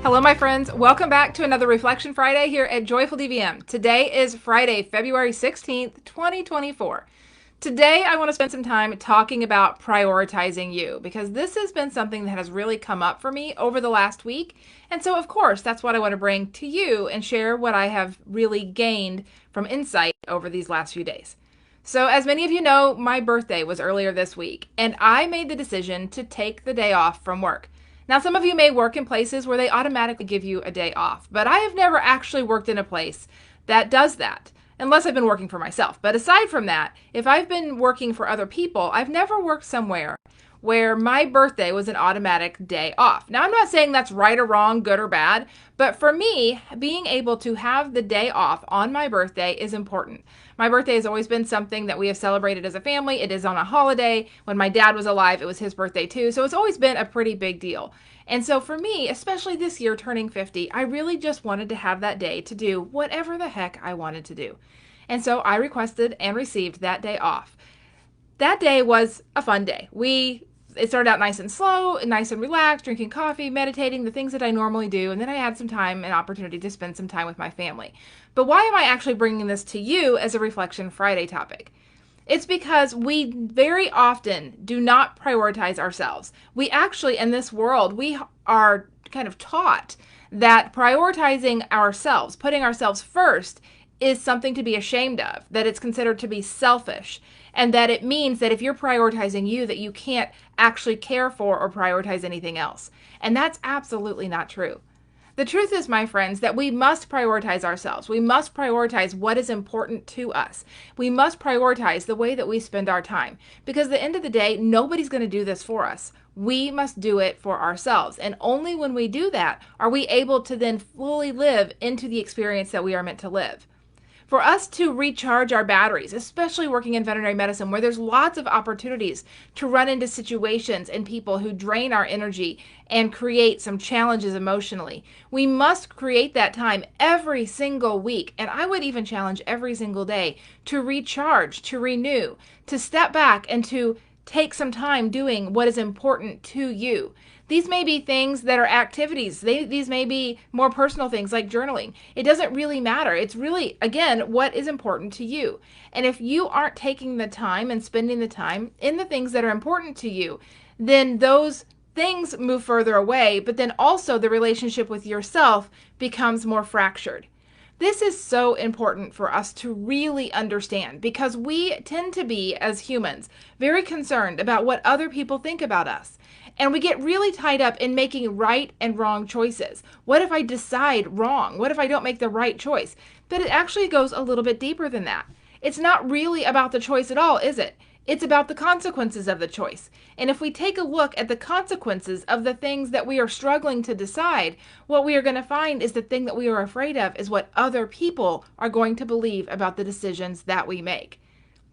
Hello, my friends. Welcome back to another Reflection Friday here at JoyfulDVM. Today is Friday, February 16th, 2024. Today, I want to spend some time talking about prioritizing you because this has been something that has really come up for me over the last week. And so, of course, that's what I want to bring to you and share what I have really gained from insight over these last few days. So, as many of you know, my birthday was earlier this week, and I made the decision to take the day off from work. Now, some of you may work in places where they automatically give you a day off, but I have never actually worked in a place that does that, unless I've been working for myself. But aside from that, if I've been working for other people, I've never worked somewhere where my birthday was an automatic day off. Now, I'm not saying that's right or wrong, good or bad, but for me, being able to have the day off on my birthday is important. My birthday has always been something that we have celebrated as a family. It is on a holiday. When my dad was alive, it was his birthday too. So it's always been a pretty big deal. And so for me, especially this year turning 50, I really just wanted to have that day to do whatever the heck I wanted to do. And so I requested and received that day off. That day was a fun day. It started out nice and slow, nice and relaxed, drinking coffee, meditating, the things that I normally do. And then I had some time and opportunity to spend some time with my family. But why am I actually bringing this to you as a Reflection Friday topic? It's because we very often do not prioritize ourselves. We actually, in this world, we are kind of taught that prioritizing ourselves, putting ourselves first, is something to be ashamed of, that it's considered to be selfish, and that it means that if you're prioritizing you, that you can't actually care for or prioritize anything else. And that's absolutely not true. The truth is, my friends, that we must prioritize ourselves. We must prioritize what is important to us. We must prioritize the way that we spend our time. Because at the end of the day, nobody's going to do this for us. We must do it for ourselves. And only when we do that are we able to then fully live into the experience that we are meant to live. For us to recharge our batteries, especially working in veterinary medicine, where there's lots of opportunities to run into situations and people who drain our energy and create some challenges emotionally, we must create that time every single week, and I would even challenge every single day, to recharge, to renew, to step back and to take some time doing what is important to you. These may be things that are activities. These may be more personal things like journaling. It doesn't really matter. It's really, again, what is important to you. And if you aren't taking the time and spending the time in the things that are important to you, then those things move further away, but then also the relationship with yourself becomes more fractured. This is so important for us to really understand because we tend to be, as humans, very concerned about what other people think about us. And we get really tied up in making right and wrong choices. What if I decide wrong? What if I don't make the right choice? But it actually goes a little bit deeper than that. It's not really about the choice at all, is it? It's about the consequences of the choice. And if we take a look at the consequences of the things that we are struggling to decide, what we are going to find is the thing that we are afraid of is what other people are going to believe about the decisions that we make.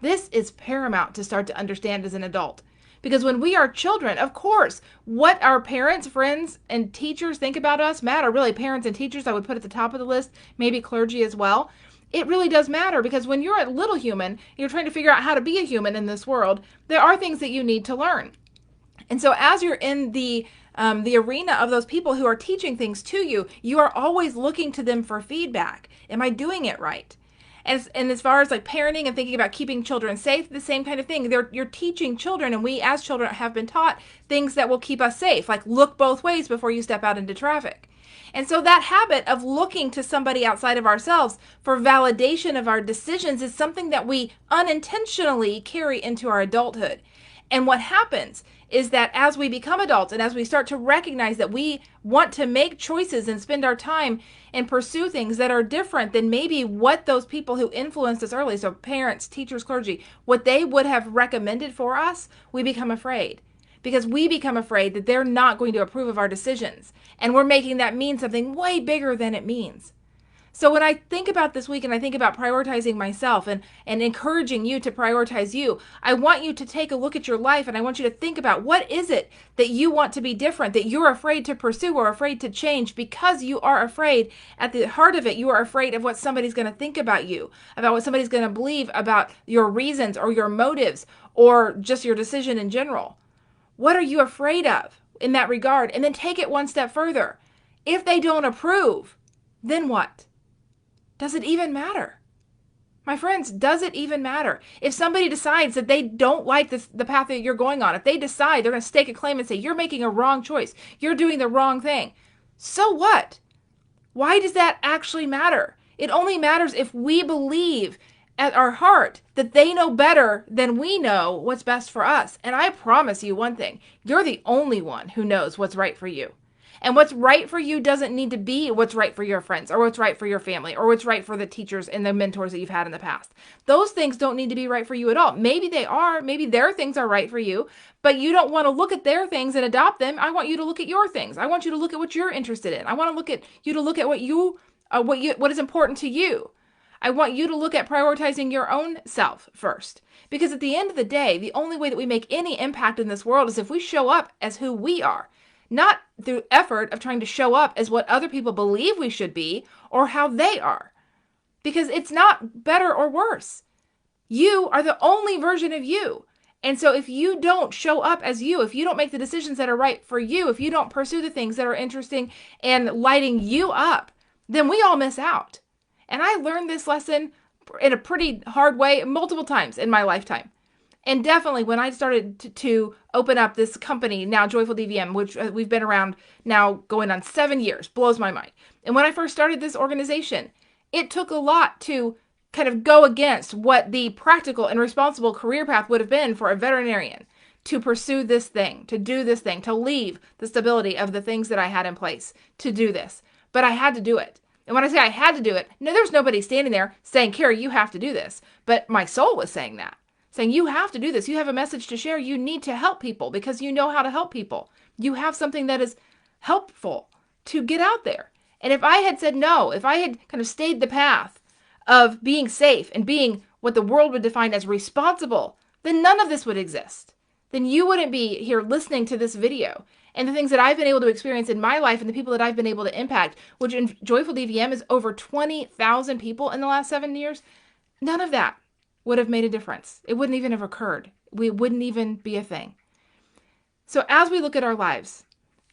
This is paramount to start to understand as an adult. Because when we are children, of course, what our parents, friends, and teachers think about us matter. Really, parents and teachers, I would put at the top of the list, maybe clergy as well. It really does matter because when you're a little human, you're trying to figure out how to be a human in this world, there are things that you need to learn. And so as you're in the arena of those people who are teaching things to you, you are always looking to them for feedback. Am I doing it right? And as far as like parenting and thinking about keeping children safe, the same kind of thing. You're teaching children, and we as children have been taught things that will keep us safe, like look both ways before you step out into traffic. And so that habit of looking to somebody outside of ourselves for validation of our decisions is something that we unintentionally carry into our adulthood. And what happens is that as we become adults and as we start to recognize that we want to make choices and spend our time and pursue things that are different than maybe what those people who influenced us early, so parents, teachers, clergy, what they would have recommended for us, we become afraid. Because we become afraid that they're not going to approve of our decisions. And we're making that mean something way bigger than it means. So when I think about this week and I think about prioritizing myself and encouraging you to prioritize you, I want you to take a look at your life and I want you to think about what is it that you want to be different, that you're afraid to pursue or afraid to change because you are afraid. At the heart of it, you are afraid of what somebody's going to think about you, about what somebody's going to believe about your reasons or your motives or just your decision in general. What are you afraid of in that regard? And then take it one step further. If they don't approve, then what? Does it even matter? My friends, does it even matter? If somebody decides that they don't like the path that you're going on, if they decide they're going to stake a claim and say, you're making a wrong choice, you're doing the wrong thing, so what? Why does that actually matter? It only matters if we believe at our heart that they know better than we know what's best for us. And I promise you one thing, you're the only one who knows what's right for you. And what's right for you doesn't need to be what's right for your friends or what's right for your family or what's right for the teachers and the mentors that you've had in the past. Those things don't need to be right for you at all. Maybe they are. Maybe their things are right for you, but you don't want to look at their things and adopt them. I want you to look at your things. I want you to look at what you're interested in. I want to look at you to look at what is important to you. I want you to look at prioritizing your own self first. Because at the end of the day, the only way that we make any impact in this world is if we show up as who we are. Not through effort of trying to show up as what other people believe we should be or how they are. Because it's not better or worse. You are the only version of you. And so if you don't show up as you, if you don't make the decisions that are right for you, if you don't pursue the things that are interesting and lighting you up, then we all miss out. And I learned this lesson in a pretty hard way multiple times in my lifetime. And definitely when I started to open up this company, now JoyfulDVM, which we've been around now going on 7 years, blows my mind. And when I first started this organization, it took a lot to kind of go against what the practical and responsible career path would have been for a veterinarian to pursue this thing, to do this thing, to leave the stability of the things that I had in place to do this. But I had to do it. And when I say I had to do it, no, there's nobody standing there saying, Carrie, you have to do this. But my soul was saying that. Saying, you have to do this. You have a message to share. You need to help people because you know how to help people. You have something that is helpful to get out there. And if I had said no, if I had kind of stayed the path of being safe and being what the world would define as responsible, then none of this would exist. Then you wouldn't be here listening to this video. And the things that I've been able to experience in my life and the people that I've been able to impact, which in JoyfulDVM is over 20,000 people in the last 7 years, none of that would have made a difference. It wouldn't even have occurred. We wouldn't even be a thing. So as we look at our lives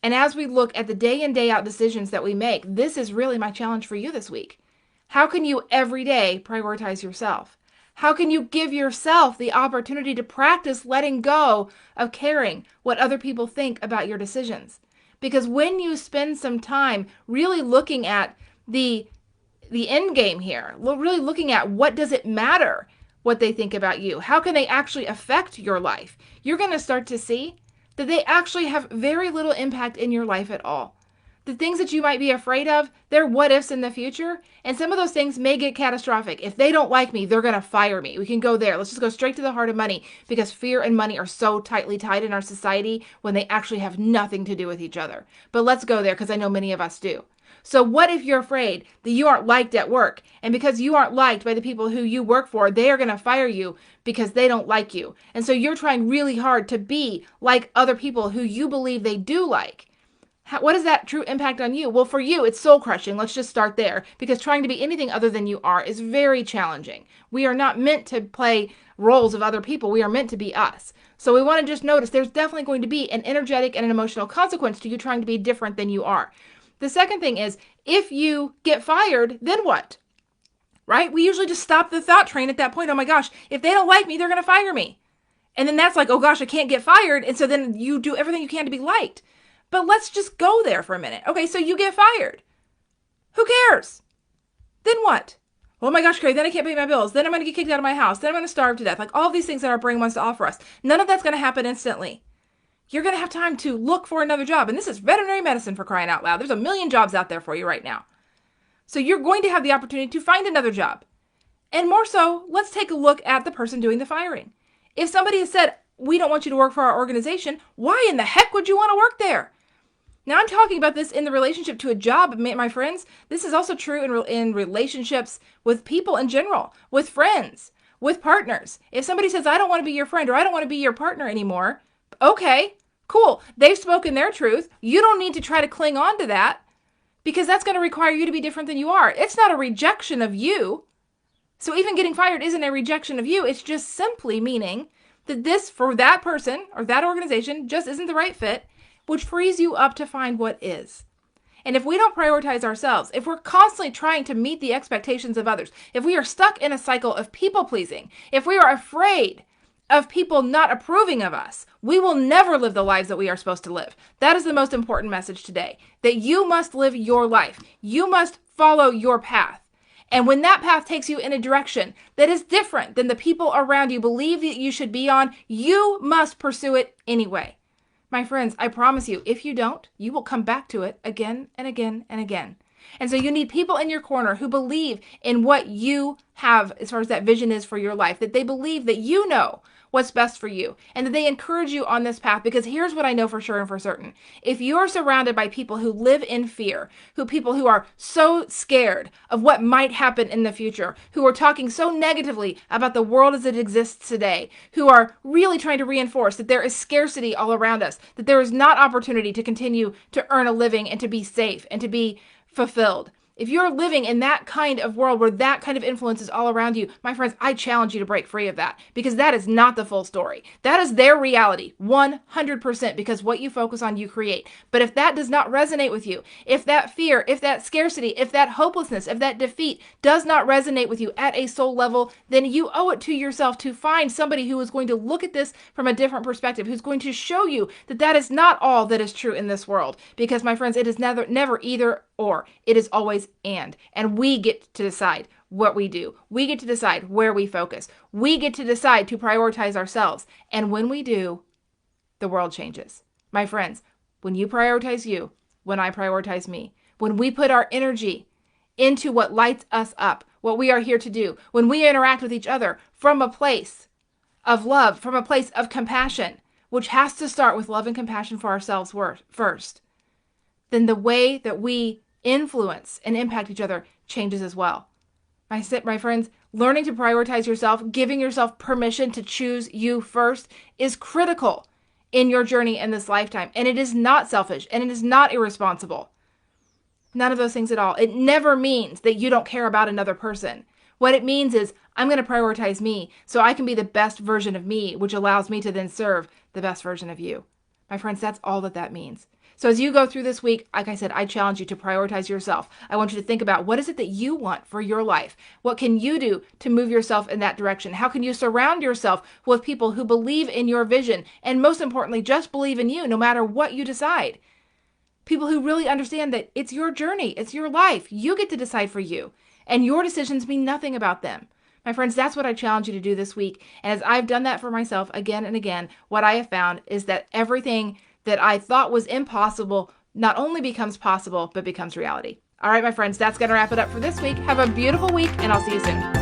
and as we look at the day in, day out decisions that we make, this is really my challenge for you this week. How can you every day prioritize yourself? How can you give yourself the opportunity to practice letting go of caring what other people think about your decisions? Because when you spend some time really looking at the end game here, really looking at what does it matter what they think about you, how can they actually affect your life, you're going to start to see that they actually have very little impact in your life at all. The things that you might be afraid of, they're what ifs in the future. And some of those things may get catastrophic. If they don't like me, they're going to fire me. We can go there. Let's just go straight to the heart of money because fear and money are so tightly tied in our society when they actually have nothing to do with each other. But let's go there because I know many of us do. So what if you're afraid that you aren't liked at work? And because you aren't liked by the people who you work for, they are going to fire you because they don't like you. And so you're trying really hard to be like other people who you believe they do like. What is that true impact on you? Well, for you, it's soul crushing. Let's just start there because trying to be anything other than you are is very challenging. We are not meant to play roles of other people. We are meant to be us. So we want to just notice there's definitely going to be an energetic and an emotional consequence to you trying to be different than you are. The second thing is, if you get fired, then what? Right? We usually just stop the thought train at that point. Oh my gosh, if they don't like me, they're going to fire me. And then that's like, oh gosh, I can't get fired. And so then you do everything you can to be liked. But let's just go there for a minute. Okay, so you get fired. Who cares? Then what? Oh my gosh, Carrie, then I can't pay my bills. Then I'm going to get kicked out of my house. Then I'm going to starve to death. Like all of these things that our brain wants to offer us. None of that's going to happen instantly. You're going to have time to look for another job. And this is veterinary medicine, for crying out loud. There's a million jobs out there for you right now. So you're going to have the opportunity to find another job. And more so, let's take a look at the person doing the firing. If somebody has said, we don't want you to work for our organization, why in the heck would you want to work there? Now, I'm talking about this in the relationship to a job, my friends. This is also true in relationships with people in general, with friends, with partners. If somebody says, I don't want to be your friend or I don't want to be your partner anymore, okay, cool. They've spoken their truth. You don't need to try to cling on to that because that's going to require you to be different than you are. It's not a rejection of you. So even getting fired isn't a rejection of you. It's just simply meaning that this, for that person or that organization, just isn't the right fit, which frees you up to find what is. And if we don't prioritize ourselves, if we're constantly trying to meet the expectations of others, if we are stuck in a cycle of people pleasing, if we are afraid of people not approving of us, we will never live the lives that we are supposed to live. That is the most important message today, that you must live your life. You must follow your path. And when that path takes you in a direction that is different than the people around you believe that you should be on, you must pursue it anyway. My friends, I promise you, if you don't, you will come back to it again and again and again. And so you need people in your corner who believe in what you have as far as that vision is for your life, that they believe that you know what's best for you, and that they encourage you on this path. Because here's what I know for sure and for certain. If you're surrounded by people who live in fear, people who are so scared of what might happen in the future, who are talking so negatively about the world as it exists today, who are really trying to reinforce that there is scarcity all around us, that there is not opportunity to continue to earn a living and to be safe and to be fulfilled. If you're living in that kind of world where that kind of influence is all around you, my friends, I challenge you to break free of that, because that is not the full story. That is their reality, 100%, because what you focus on, you create. But if that does not resonate with you, if that fear, if that scarcity, if that hopelessness, if that defeat does not resonate with you at a soul level, then you owe it to yourself to find somebody who is going to look at this from a different perspective, who's going to show you that that is not all that is true in this world. Because, my friends, it is never either or. It is always and we get to decide what we do. We get to decide where we focus. We get to decide to prioritize ourselves. And when we do, the world changes. My friends, when you prioritize you, when I prioritize me, when we put our energy into what lights us up, what we are here to do, when we interact with each other from a place of love, from a place of compassion, which has to start with love and compassion for ourselves first, then the way that we influence and impact each other changes as well. My friends, learning to prioritize yourself, giving yourself permission to choose you first is critical in your journey in this lifetime. And it is not selfish, and it is not irresponsible. None of those things at all. It never means that you don't care about another person. What it means is, I'm going to prioritize me so I can be the best version of me, which allows me to then serve the best version of you. My friends, that's all that means. So as you go through this week, like I said, I challenge you to prioritize yourself. I want you to think about, what is it that you want for your life? What can you do to move yourself in that direction? How can you surround yourself with people who believe in your vision, and most importantly, just believe in you no matter what you decide? People who really understand that it's your journey, it's your life. You get to decide for you, and your decisions mean nothing about them. My friends, that's what I challenge you to do this week. And as I've done that for myself again and again, what I have found is that everything that I thought was impossible not only becomes possible, but becomes reality. All right, my friends, that's going to wrap it up for this week. Have a beautiful week, and I'll see you soon.